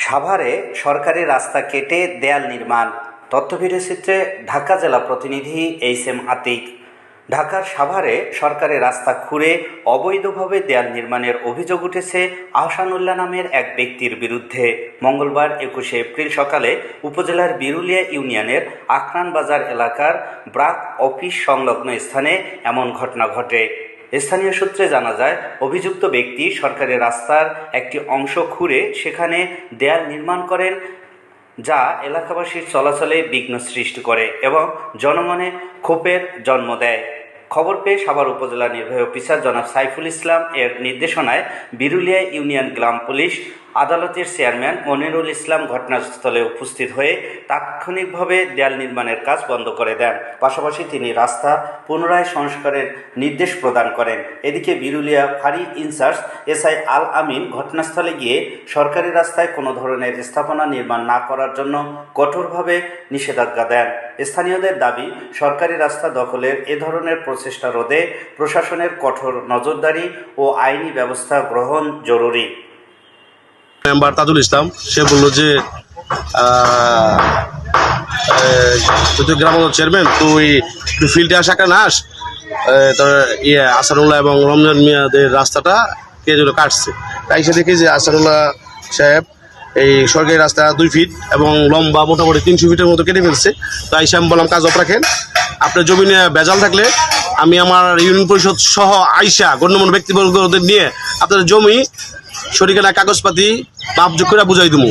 সাভারে সরকারি রাস্তা কেটে দেয়াল নির্মাণ। তথ্যভিডিওচিত্রে ঢাকা জেলা প্রতিনিধি এইচ.এম. আতিক। ঢাকার সাভারে সরকারি রাস্তা খুঁড়ে অবৈধভাবে দেয়াল নির্মাণের অভিযোগ উঠেছে আহসানুল্লাহ নামের এক ব্যক্তির বিরুদ্ধে। মঙ্গলবার 21 এপ্রিল সকালে উপজেলার বিরুলিয়া ইউনিয়নের আখরান বাজার এলাকার ব্রাক অফিস সংলগ্ন স্থানে এমন ঘটনা ঘটে। স্থানীয় সূত্রে জানা যায়, অভিযুক্ত ব্যক্তি সরকারি রাস্তার একটি অংশ খুঁড়ে সেখানে দেয়াল নির্মাণ করেন, যা এলাকাবাসীর চলাচলে বিঘ্ন সৃষ্টি করে এবং জনমনে ক্ষোভের জন্ম দেয়। খবর পেয়ে সাভার উপজেলা নির্বাহী অফিসার জনাব সাইফুল ইসলাম এর নির্দেশনায় বিরুলিয়া ইউনিয়ন গ্রাম পুলিশ আদালতের চেয়ারম্যান মনিরুল ইসলাম ঘটনাস্থলে উপস্থিত হয়ে তাৎক্ষণিকভাবে দেয়াল নির্মাণের কাজ বন্ধ করে দেন। পাশাপাশি তিনি রাস্তা পুনরায় সংস্কারের নির্দেশ প্রদান করেন। এদিকে বিরুলিয়া ফাঁড়ি ইনচার্জ এসআই আল আমিন ঘটনাস্থলে গিয়ে সরকারি রাস্তায় কোনো ধরনের স্থাপনা নির্মাণ না করার জন্য কঠোরভাবে নিষেধাজ্ঞা দেন। স্থানীয়দের দাবি, সরকারি রাস্তা দখলের এ ধরনের প্রচেষ্টা রোধে প্রশাসনের কঠোর নজরদারি ও আইনি ব্যবস্থা গ্রহণ জরুরি। মেম্বার তাজুল ইসলাম সে বললো যে তুই গ্রাম চেয়ারম্যান, তুই ফিল্ডে আসা কেন আস, তোর আসানুল্লাহ এবং রমজান মিয়াদের রাস্তাটা কে যেন কাটছে। তাই সে দেখি যে আসানুল্লাহ সাহেব এই সরকারি রাস্তা 2 ফিট এবং লম্বা মোটামুটি 300 ফিটের মতো কেটে ফেলছে। তাই সে আমি বললাম, কাজ অফ রাখেন, আপনার জমি নিয়ে ভেজাল থাকলে আমি আমার ইউনিয়ন পরিষদ সহ আইসা গণ্যমান্য ব্যক্তিবর্গদের নিয়ে আপনাদের জমি সরিকানা কাগজপাতি মাপযোগ করে বুঝাই দেবো।